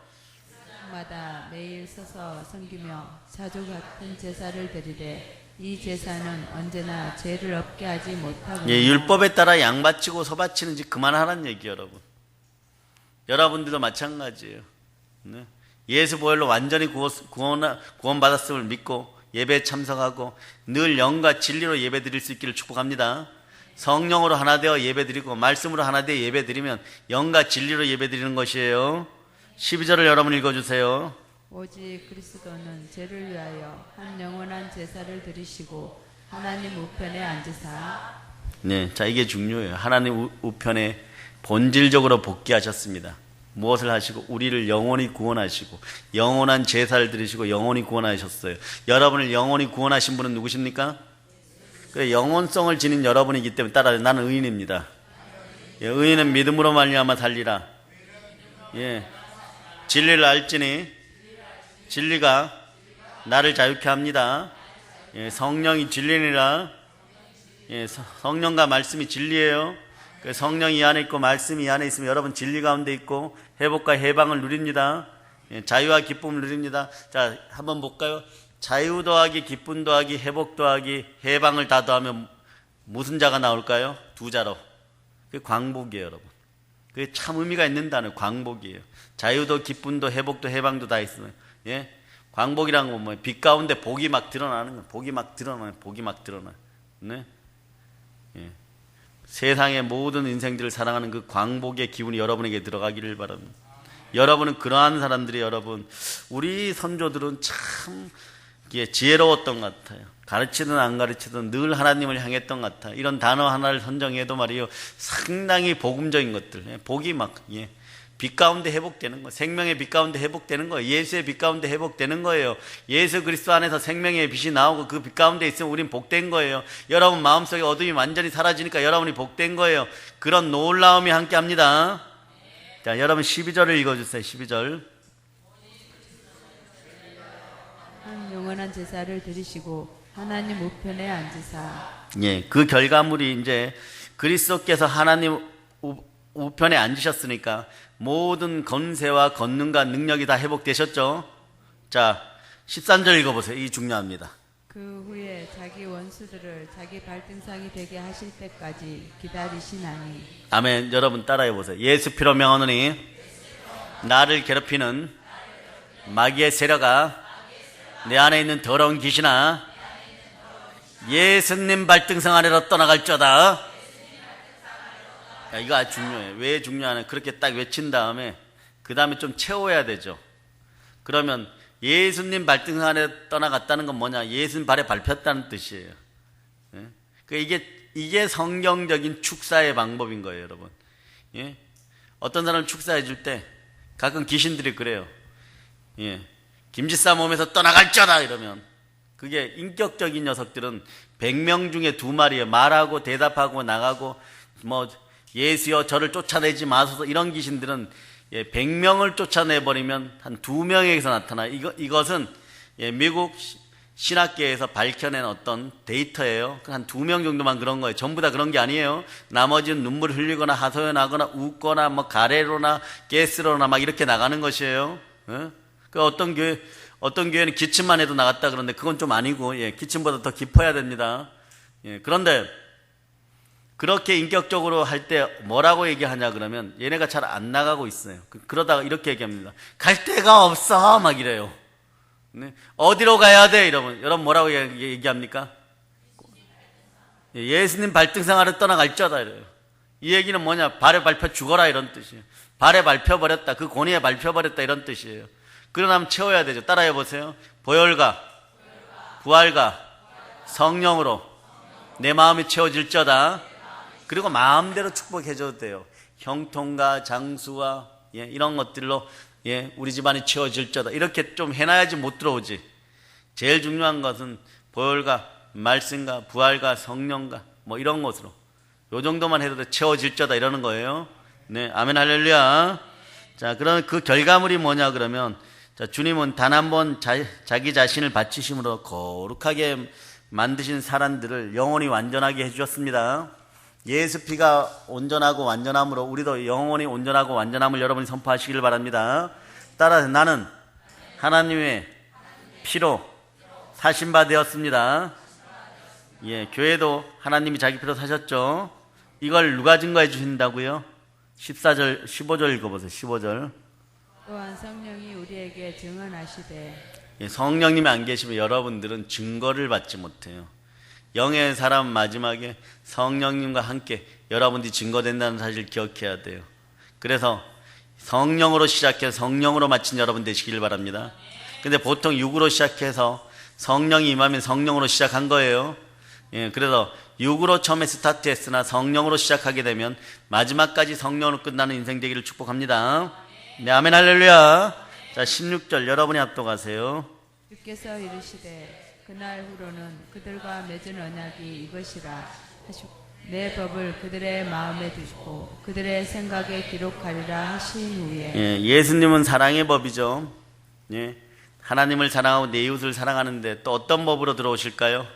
마다 매일 서서 섬기며 자주 같은 제사를 드리되 이 제사는 언제나 죄를 없게 하지 못하고 예, 율법에 따라 양 바치고 소 바치는지 그만하라는 얘기예요, 여러분. 여러분들도 마찬가지예요. 네? 예수 보혈로 완전히 구원받았음을 믿고 예배에 참석하고 늘 영과 진리로 예배 드릴 수 있기를 축복합니다. 성령으로 하나 되어 예배 드리고 말씀으로 하나 되어 예배 드리면 영과 진리로 예배 드리는 것이에요. 12절을 여러분 읽어주세요. 오직 그리스도는 죄를 위하여 한 영원한 제사를 드리시고 하나님 우편에 앉으사. 네, 자 이게 중요해요. 하나님 우편에 본질적으로 복귀하셨습니다. 무엇을 하시고 우리를 영원히 구원하시고 영원한 제사를 드리시고 영원히 구원하셨어요. 여러분을 영원히 구원하신 분은 누구십니까? 그 영원성을 지닌 여러분이기 때문에 따라 나는 의인입니다. 예, 의인은 믿음으로 말미암아 살리라. 예, 진리를 알지니 진리가 나를 자유케 합니다. 예, 성령이 진리니라. 예, 성령과 말씀이 진리예요. 그 성령이 이 안에 있고 말씀이 이 안에 있으면 여러분 진리 가운데 있고 회복과 해방을 누립니다. 예, 자유와 기쁨을 누립니다. 자, 한번 볼까요? 자유 더하기 기쁨 더하기 회복 더하기 해방을 다 더하면 무슨 자가 나올까요? 두 자로. 그게 광복이에요, 여러분. 그게 참 의미가 있는 단어, 광복이에요. 자유도 기쁨도 회복도 해방도 다 있어요. 예? 광복이라는 건 뭐예요? 빛 가운데 복이 막 드러나는 거예요. 복이 막 드러나요. 복이 막 드러나요. 네? 예. 세상의 모든 인생들을 사랑하는 그 광복의 기운이 여러분에게 들어가기를 바랍니다. 여러분은 그러한 사람들이 여러분, 우리 선조들은 참 지혜로웠던 것 같아요. 가르치든 안 가르치든 늘 하나님을 향했던 것 같아요. 이런 단어 하나를 선정해도 말이에요. 상당히 복음적인 것들. 복이 막, 예. 빛 가운데 회복되는 거예요. 생명의 빛 가운데 회복되는 거예요. 예수의 빛 가운데 회복되는 거예요. 예수 그리스도 안에서 생명의 빛이 나오고 그 빛 가운데 있으면 우린 복된 거예요. 여러분 마음속에 어둠이 완전히 사라지니까 여러분이 복된 거예요. 그런 놀라움이 함께 합니다. 자, 여러분 12절을 읽어주세요. 12절. 한 영원한 제사를 드리시고 하나님 우편에 앉으사. 예, 그 결과물이 이제 그리스도께서 하나님 우편에 앉으셨으니까 모든 권세와 권능과 능력이 다 회복되셨죠. 자, 13절 읽어보세요. 이게 중요합니다. 그 후에 자기 원수들을 자기 발등상이 되게 하실 때까지 기다리시나니. 아멘. 여러분 따라해 보세요. 예수 피로 명하노니 나를 괴롭히는 마귀의 세력아 내 안에 있는 더러운 귀신아 예수님 발등상 아래로 떠나갈지어다. 야, 이거 아주 중요해요. 왜 중요하냐? 그렇게 딱 외친 다음에 그 다음에 좀 채워야 되죠. 그러면 예수님 발등상 아래 떠나갔다는 건 뭐냐? 예수님 발에 밟혔다는 뜻이에요. 예? 그러니까 이게 성경적인 축사의 방법인 거예요, 여러분. 예? 어떤 사람을 축사해 줄 때 가끔 귀신들이 그래요. 예. 김지사 몸에서 떠나갈지어다 이러면 그게 인격적인 녀석들은 100명 중에 2마리예요. 말하고 대답하고 나가고 뭐 예수여 저를 쫓아내지 마소서 이런 귀신들은 100명을 쫓아내버리면 한 2명에게서 나타나. 이것은 미국 신학계에서 밝혀낸 어떤 데이터예요. 한 2명 정도만 그런 거예요. 전부 다 그런 게 아니에요. 나머지는 눈물 흘리거나 하소연하거나 웃거나 뭐 가래로나 가스로나 막 이렇게 나가는 것이에요. 그 어떤 교회는 기침만 해도 나갔다 그러는데 그건 좀 아니고 기침보다 더 깊어야 됩니다. 그런데 그렇게 인격적으로 할 때 뭐라고 얘기하냐 그러면 얘네가 잘 안 나가고 있어요. 그러다가 이렇게 얘기합니다. 갈 데가 없어 막 이래요. 네? 어디로 가야 돼 이러면 여러분 뭐라고 얘기합니까? 예수님 발등상 아래 떠나갈지어다 이래요. 이 얘기는 뭐냐? 발에 밟혀 죽어라 이런 뜻이에요. 발에 밟혀버렸다. 그 고니에 밟혀버렸다 이런 뜻이에요. 그러면 채워야 되죠. 따라해 보세요. 보혈과 부활과 성령으로 내 마음이 채워질저다. 그리고 마음대로 축복해줘도 돼요. 형통과 장수와 이런 것들로 우리 집안이 채워질저다. 이렇게 좀 해놔야지 못 들어오지. 제일 중요한 것은 보혈과 말씀과 부활과 성령과 뭐 이런 것으로 요 정도만 해도 채워질저다 이러는 거예요. 네, 아멘 할렐루야. 자, 그러면 그 결과물이 뭐냐 그러면, 자, 주님은 단 한 번 자기 자신을 바치심으로 거룩하게 만드신 사람들을 영원히 완전하게 해주셨습니다. 예수 피가 온전하고 완전함으로 우리도 영원히 온전하고 완전함을 여러분이 선포하시길 바랍니다. 따라서 나는 하나님의 피로 사신 바 되었습니다. 교회도 하나님이 자기 피로 사셨죠. 이걸 누가 증거해 주신다고요? 14절, 15절 읽어보세요. 15절. 또한 성령이 우리에게 증언하시되. 성령님이 안 계시면 여러분들은 증거를 받지 못해요. 영의 사람 마지막에 성령님과 함께 여러분들이 증거된다는 사실을 기억해야 돼요. 그래서 성령으로 시작해서 성령으로 마친 여러분 되시길 바랍니다. 근데 보통 육으로 시작해서 성령이 임하면 성령으로 시작한 거예요. 그래서 육으로 처음에 스타트했으나 성령으로 시작하게 되면 마지막까지 성령으로 끝나는 인생 되기를 축복합니다. 네, 아멘 할렐루야. 자, 16절 여러분이 합독하세요. 주께서 이르시되 그날 후로는 그들과 맺은 언약이 이것이라 하시고 내 법을 그들의 마음에 두시고 그들의 생각에 기록하리라 하신 후에. 예수님은 사랑의 법이죠. 하나님을 사랑하고 내 이웃을 사랑하는데 또 어떤 법으로 들어오실까요?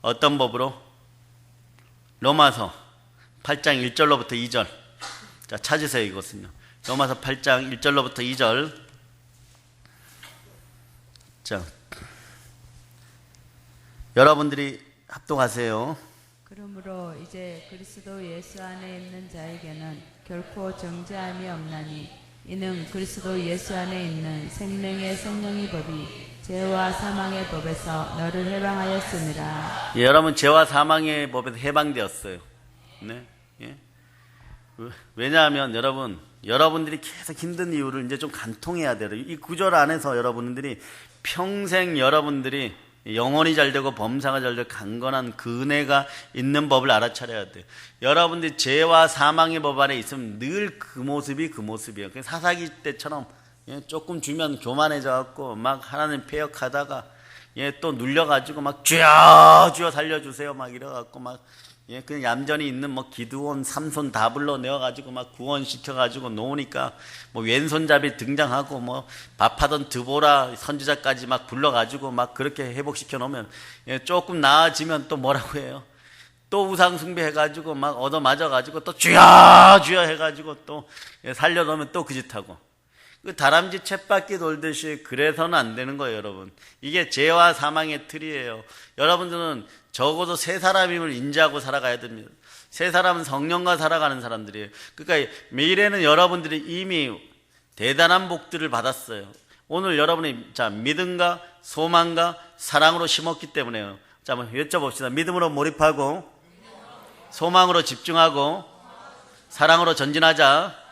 어떤 법으로? 로마서 8장 1절로부터 2절. 자, 찾으세요. 이것은요. 로마서 8장 1절로부터 2절. 자, 여러분들이 합독하세요. 그러므로 이제 그리스도 예수 안에 있는 자에게는 결코 정죄함이 없나니 이는 그리스도 예수 안에 있는 생명의 생명의 법이 죄와 사망의 법에서 너를 해방하였습니다. 여러분 죄와 사망의 법에서 해방되었어요. 네? 왜냐하면 여러분들이 계속 힘든 이유를 이제 좀 간통해야 돼요. 이 구절 안에서 여러분들이 평생 여러분들이 영혼이 잘되고 범사가 잘되고 강건한 그 은혜가 있는 법을 알아차려야 돼요. 여러분들이 죄와 사망의 법 안에 있으면 늘 그 모습이 그 모습이에요. 사사기 때처럼 조금 주면 교만해져갖고 막 하나님 폐역하다가 또 눌려가지고 막 주여 주여 살려주세요 막 이래갖고 막 그냥 얌전히 있는 뭐 기드온 삼손 다 불러내어가지고 막 구원시켜가지고 놓으니까 뭐 왼손잡이 등장하고 뭐 밥하던 드보라 선지자까지 막 불러가지고 막 그렇게 회복시켜 놓으면 조금 나아지면 또 뭐라고 해요? 또 우상 숭배해가지고 막 얻어맞아가지고 또 주여 주여 해가지고 또 살려놓으면 또 그 짓하고 그 다람쥐 쳇바퀴 돌듯이 그래서는 안 되는 거예요, 여러분. 이게 죄와 사망의 틀이에요. 여러분들은 적어도 세 사람임을 인지하고 살아가야 됩니다. 세 사람은 성령과 살아가는 사람들이에요. 그러니까 미래는 여러분들이 이미 대단한 복들을 받았어요. 오늘 여러분이 자 믿음과 소망과 사랑으로 심었기 때문에요. 자, 한번 여쭤봅시다. 믿음으로 몰입하고 소망으로 집중하고 사랑으로 전진하자.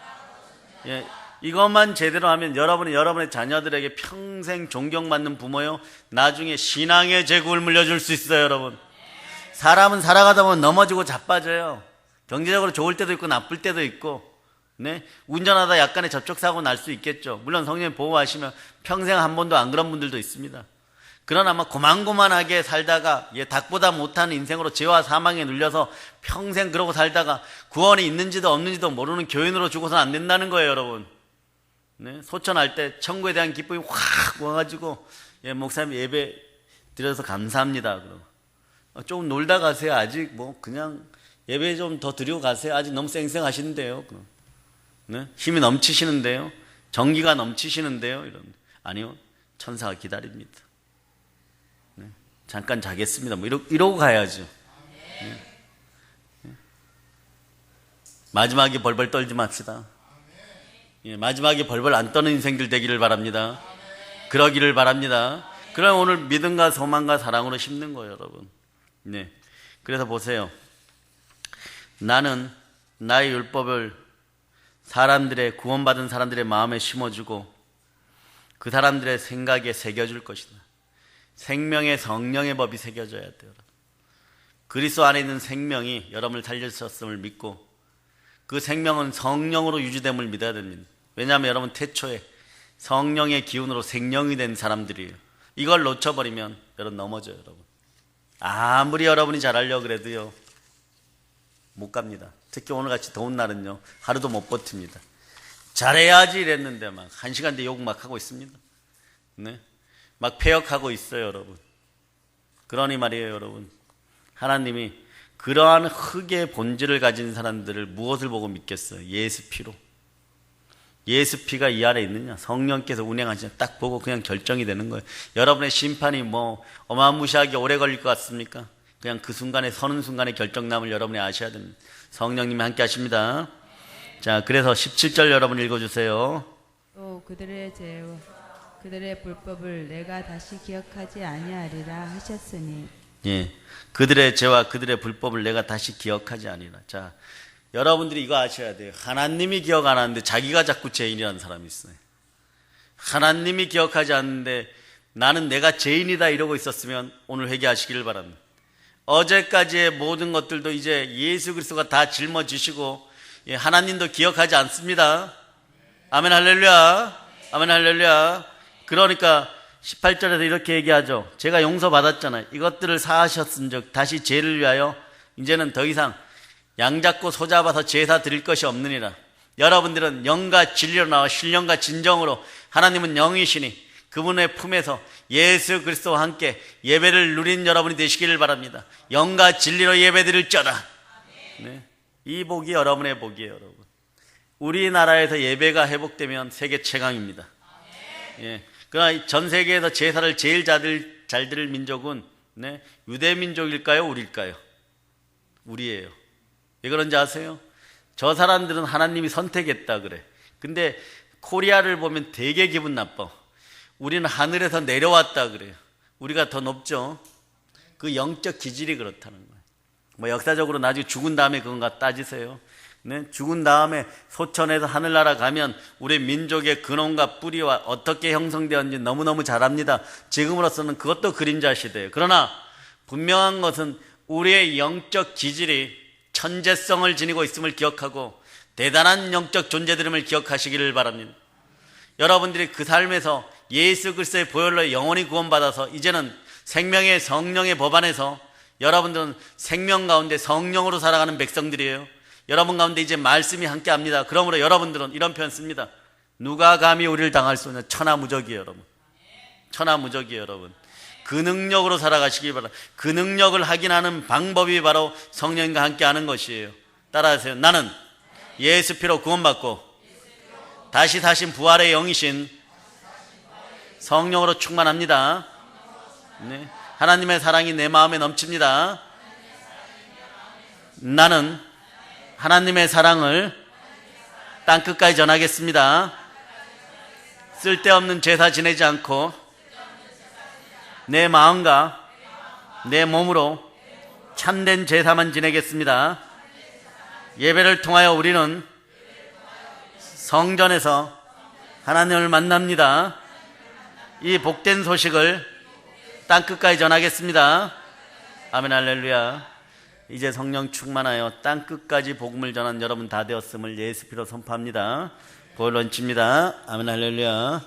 이것만 제대로 하면 여러분의 자녀들에게 평생 존경받는 부모요. 나중에 신앙의 제국을 물려줄 수 있어요, 여러분. 사람은 살아가다 보면 넘어지고 자빠져요. 경제적으로 좋을 때도 있고 나쁠 때도 있고, 운전하다 약간의 접촉사고 날 수 있겠죠. 물론 성령님 보호하시면 평생 한 번도 안 그런 분들도 있습니다. 그러나 막 고만고만하게 살다가 닭보다 못하는 인생으로 죄와 사망에 눌려서 평생 그러고 살다가 구원이 있는지도 없는지도 모르는 교인으로 죽어서는 안 된다는 거예요, 여러분. 소천할 때 천국에 대한 기쁨이 확 와가지고 목사님 예배 드려서 감사합니다. 그럼 조금 놀다 가세요. 아직 뭐 그냥 예배 좀 더 드리고 가세요. 아직 너무 쌩쌩하시는데요. 힘이 넘치시는데요. 정기가 넘치시는데요. 아니요, 천사가 기다립니다. 잠깐 자겠습니다. 뭐 이러고 가야죠. 마지막에 벌벌 떨지 맙시다. 마지막에 벌벌 안 떠는 인생들 되기를 바랍니다. 그러기를 바랍니다. 그럼 오늘 믿음과 소망과 사랑으로 심는 거예요, 여러분. 그래서 보세요. 나는 나의 율법을 사람들의 구원받은 사람들의 마음에 심어주고 그 사람들의 생각에 새겨줄 것이다. 생명의 성령의 법이 새겨져야 돼요. 그리스도 안에 있는 생명이 여러분을 살려주셨음을 믿고 그 생명은 성령으로 유지됨을 믿어야 됩니다. 왜냐하면 여러분 태초에 성령의 기운으로 생명이 된 사람들이에요. 이걸 놓쳐버리면 여러분 넘어져요. 여러분 아무리 여러분이 잘하려고 그래도요 못 갑니다. 특히 오늘같이 더운 날은요 하루도 못 버팁니다. 잘해야지 이랬는데 막 1시간 뒤에 욕 막 하고 있습니다. 네? 막 폐역하고 있어요. 여러분 그러니 말이에요. 여러분 하나님이 그러한 흙의 본질을 가진 사람들을 무엇을 보고 믿겠어요? 예수 피로. 예수 피가 이 안에 있느냐, 성령께서 운행하시냐 딱 보고 그냥 결정이 되는 거예요. 여러분의 심판이 뭐 어마무시하게 오래 걸릴 것 같습니까? 그냥 그 순간에 서는 순간에 결정남을 여러분이 아셔야 됩니다. 성령님이 함께 하십니다. 자, 그래서 17절 여러분 읽어주세요. 또 그들의 죄와 그들의 불법을 내가 다시 기억하지 아니하리라 하셨으니. 예, 그들의 죄와 그들의 불법을 내가 다시 기억하지 아니라. 자, 여러분들이 이거 아셔야 돼요. 하나님이 기억 안 하는데 자기가 자꾸 죄인이라는 사람이 있어요. 하나님이 기억하지 않는데 나는 내가 죄인이다 이러고 있었으면 오늘 회개하시기를 바랍니다. 어제까지의 모든 것들도 이제 예수 그리스도가 다 짊어지시고 하나님도 기억하지 않습니다. 아멘 할렐루야. 아멘 할렐루야. 그러니까 18절에서 이렇게 얘기하죠. 제가 용서받았잖아요. 이것들을 사하셨은 즉 다시 죄를 위하여 이제는 더 이상 양 잡고 소 잡아서 제사 드릴 것이 없느니라. 여러분들은 영과 진리로 나와 신령과 진정으로 하나님은 영이시니 그분의 품에서 예수 그리스도와 함께 예배를 누린 여러분이 되시기를 바랍니다. 영과 진리로 예배드릴지어다. 네. 이 복이 여러분의 복이에요. 여러분 우리나라에서 예배가 회복되면 세계 최강입니다. 예. 그러나 전 세계에서 제사를 제일 잘 드릴 민족은 네. 유대 민족일까요? 우리일까요? 우리예요. 왜 그런지 아세요? 저 사람들은 하나님이 선택했다 그래. 근데 코리아를 보면 되게 기분 나빠. 우리는 하늘에서 내려왔다 그래요. 우리가 더 높죠. 그 영적 기질이 그렇다는 거예요. 뭐 역사적으로 나중에 죽은 다음에 그건가 따지세요. 네? 죽은 다음에 소천에서 하늘나라 가면 우리 민족의 근원과 뿌리와 어떻게 형성되었는지 너무너무 잘 압니다. 지금으로서는 그것도 그림자 시대예요. 그러나 분명한 것은 우리의 영적 기질이 천재성을 지니고 있음을 기억하고 대단한 영적 존재들임을 기억하시기를 바랍니다. 여러분들이 그 삶에서 예수 그리스도의 보혈로 영원히 구원받아서 이제는 생명의 성령의 법 안에서 여러분들은 생명 가운데 성령으로 살아가는 백성들이에요. 여러분 가운데 이제 말씀이 함께합니다. 그러므로 여러분들은 이런 표현 씁니다. 누가 감히 우리를 당할 수 있냐. 천하무적이에요. 여러분 천하무적이에요. 여러분 그 능력으로 살아가시기 바랍니다. 그 능력을 확인하는 방법이 바로 성령과 함께 하는 것이에요. 따라하세요. 나는 예수 피로 구원받고 다시 사신 부활의 영이신 성령으로 충만합니다. 네. 하나님의 사랑이 내 마음에 넘칩니다. 나는 하나님의 사랑을 땅끝까지 전하겠습니다. 쓸데없는 제사 지내지 않고 내 마음과 내 몸으로 참된 제사만 지내겠습니다. 예배를 통하여 우리는 성전에서 하나님을 만납니다. 이 복된 소식을 땅끝까지 전하겠습니다. 아멘 할렐루야. 이제 성령 충만하여 땅끝까지 복음을 전한 여러분 다 되었음을 예수 피로 선포합니다. 보혈 얹힙니다. 아멘 할렐루야.